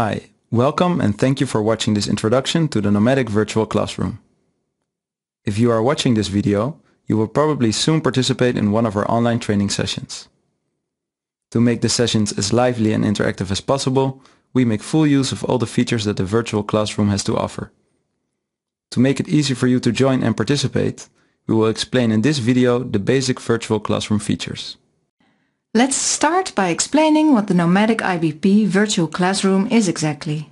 Hi, welcome and thank you for watching this introduction to the Nomadic virtual classroom. If you are watching this video, you will probably soon participate in one of our online training sessions. To make the sessions as lively and interactive as possible, we make full use of all the features that the virtual classroom has to offer. To make it easy for you to join and participate, we will explain in this video the basic virtual classroom features. Let's start by explaining what the Nomadic IBP virtual classroom is exactly.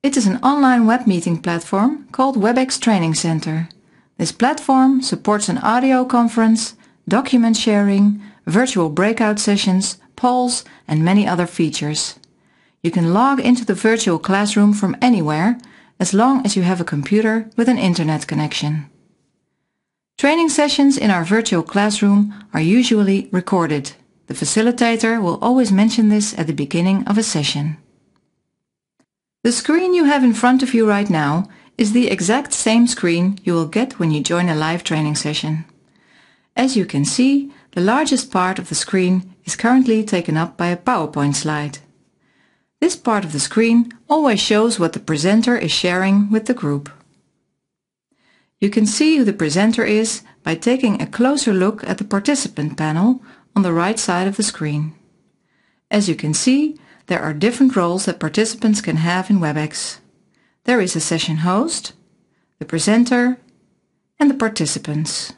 It is an online web meeting platform called WebEx Training Center. This platform supports an audio conference, document sharing, virtual breakout sessions, polls and many other features. You can log into the virtual classroom from anywhere as long as you have a computer with an internet connection. Training sessions in our virtual classroom are usually recorded. The facilitator will always mention this at the beginning of a session. The screen you have in front of you right now is the exact same screen you will get when you join a live training session. As you can see, the largest part of the screen is currently taken up by a PowerPoint slide. This part of the screen always shows what the presenter is sharing with the group. You can see who the presenter is by taking a closer look at the participant panel on the right side of the screen. As you can see, there are different roles that participants can have in WebEx. There is a session host, the presenter, and the participants.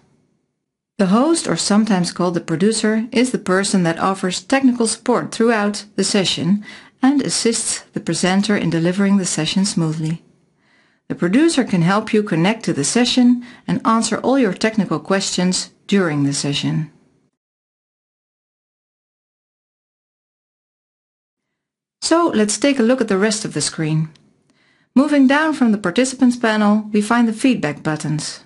The host, or sometimes called the producer, is the person that offers technical support throughout the session and assists the presenter in delivering the session smoothly. The producer can help you connect to the session and answer all your technical questions during the session. So let's take a look at the rest of the screen. Moving down from the participants panel, we find the feedback buttons.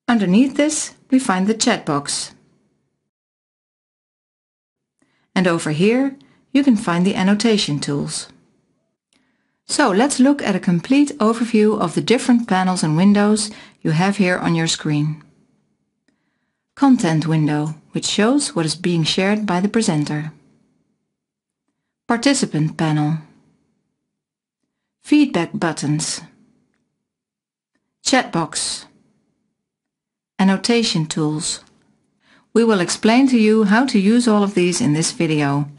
Underneath this, we find the chat box. And over here, you can find the annotation tools. So let's look at a complete overview of the different panels and windows you have here on your screen. Content window, which shows what is being shared by the presenter. Participant panel. Feedback buttons. Chat box. Annotation tools. We will explain to you how to use all of these in this video,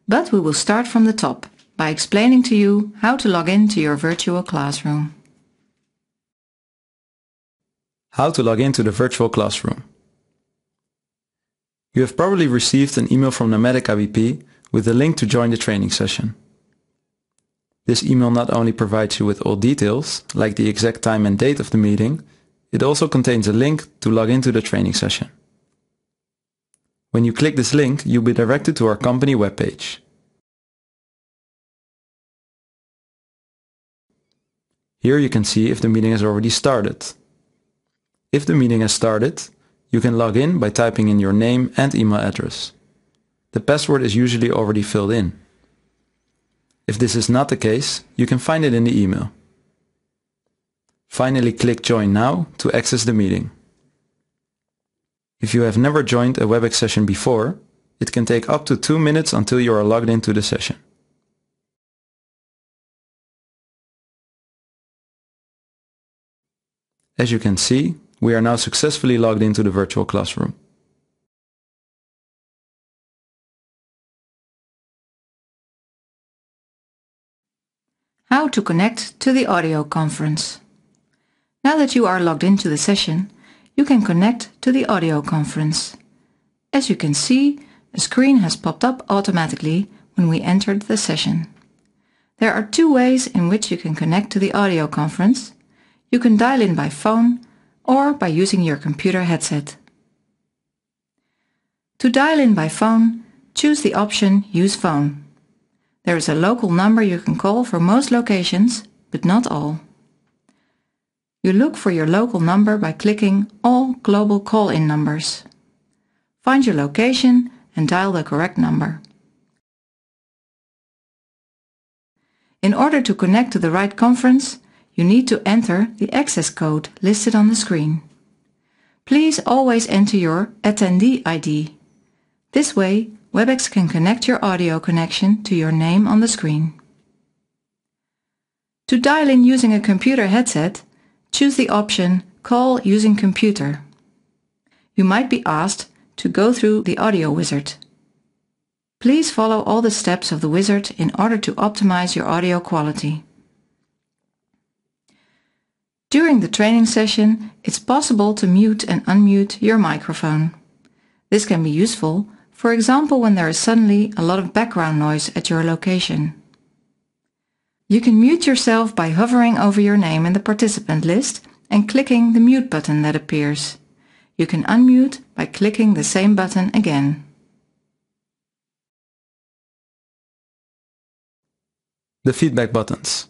but we will start from the top by explaining to you how to log in to your virtual classroom. How to log into the virtual classroom. You have probably received an email from Nomadic IBP with a link to join the training session. This email not only provides you with all details, like the exact time and date of the meeting, it also contains a link to log into the training session. When you click this link, you'll be directed to our company webpage. Here you can see if the meeting has already started. If the meeting has started, you can log in by typing in your name and email address. The password is usually already filled in. If this is not the case, you can find it in the email. Finally, click Join Now to access the meeting. If you have never joined a WebEx session before, it can take up to 2 minutes until you are logged into the session. As you can see, we are now successfully logged into the virtual classroom. How to connect to the audio conference. Now that you are logged into the session, you can connect to the audio conference. As you can see, a screen has popped up automatically when we entered the session. There are two ways in which you can connect to the audio conference. You can dial in by phone or by using your computer headset. To dial in by phone, choose the option Use Phone. There is a local number you can call for most locations, but not all. You look for your local number by clicking All Global Call-in Numbers. Find your location and dial the correct number. In order to connect to the right conference, you need to enter the access code listed on the screen. Please always enter your attendee ID. This way, WebEx can connect your audio connection to your name on the screen. To dial in using a computer headset, choose the option Call using computer. You might be asked to go through the audio wizard. Please follow all the steps of the wizard in order to optimize your audio quality. During the training session, it's possible to mute and unmute your microphone. This can be useful, for example, when there is suddenly a lot of background noise at your location. You can mute yourself by hovering over your name in the participant list and clicking the mute button that appears. You can unmute by clicking the same button again. The feedback buttons.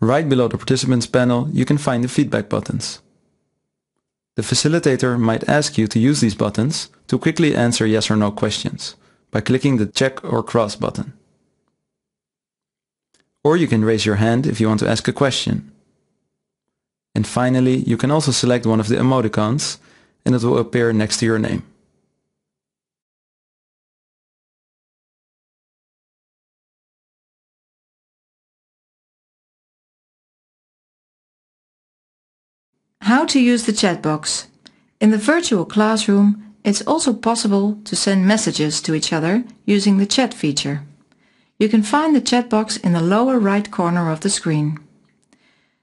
Right below the participants panel, you can find the feedback buttons. The facilitator might ask you to use these buttons to quickly answer yes or no questions by clicking the check or cross button. Or you can raise your hand if you want to ask a question. And finally, you can also select one of the emoticons and it will appear next to your name. How to use the chat box. In the virtual classroom, it's also possible to send messages to each other using the chat feature. You can find the chat box in the lower right corner of the screen.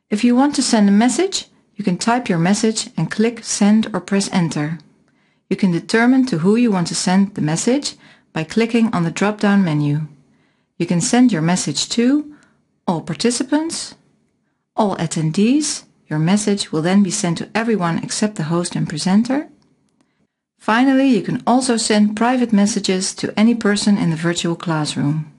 If you want to send a message, you can type your message and click Send or press Enter. You can determine to who you want to send the message by clicking on the drop-down menu. You can send your message to all participants, all attendees. Your message will then be sent to everyone except the host and presenter. Finally, you can also send private messages to any person in the virtual classroom.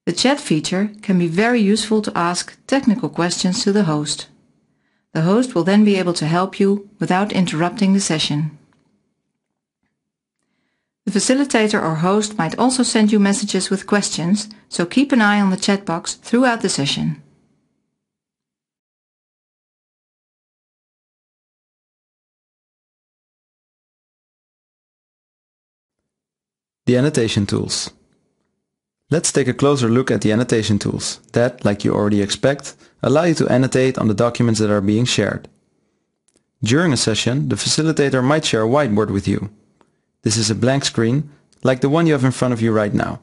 The chat feature can be very useful to ask technical questions to the host. The host will then be able to help you without interrupting the session. The facilitator or host might also send you messages with questions, so keep an eye on the chat box throughout the session. The annotation tools. Let's take a closer look at the annotation tools that, like you already expect, allow you to annotate on the documents that are being shared. During a session, the facilitator might share a whiteboard with you. This is a blank screen, like the one you have in front of you right now.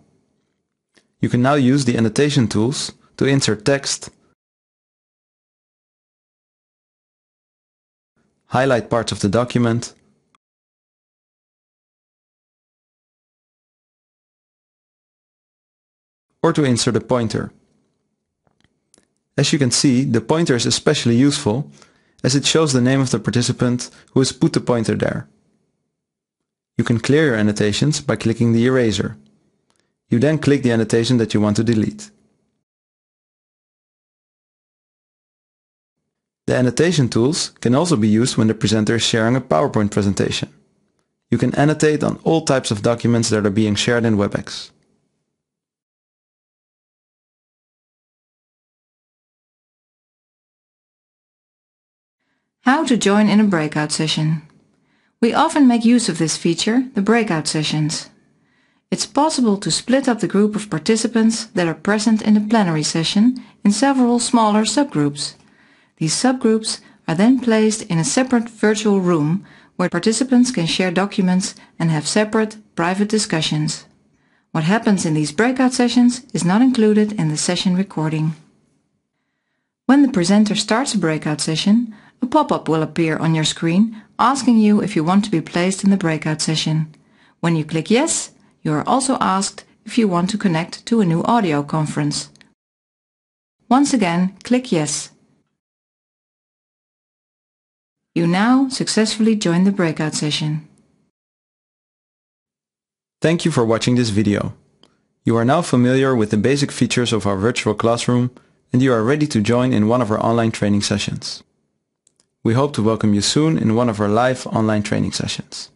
You can now use the annotation tools to insert text, highlight parts of the document, or to insert a pointer. As you can see, the pointer is especially useful as it shows the name of the participant who has put the pointer there. You can clear your annotations by clicking the eraser. You then click the annotation that you want to delete. The annotation tools can also be used when the presenter is sharing a PowerPoint presentation. You can annotate on all types of documents that are being shared in WebEx. How to join in a breakout session. We often make use of this feature, the breakout sessions. It's possible to split up the group of participants that are present in the plenary session in several smaller subgroups. These subgroups are then placed in a separate virtual room where participants can share documents and have separate, private discussions. What happens in these breakout sessions is not included in the session recording. When the presenter starts a breakout session, a pop-up will appear on your screen asking you if you want to be placed in the breakout session. When you click Yes, you are also asked if you want to connect to a new audio conference. Once again, click Yes. You now successfully joined the breakout session. Thank you for watching this video. You are now familiar with the basic features of our virtual classroom and you are ready to join in one of our online training sessions. We hope to welcome you soon in one of our live online training sessions.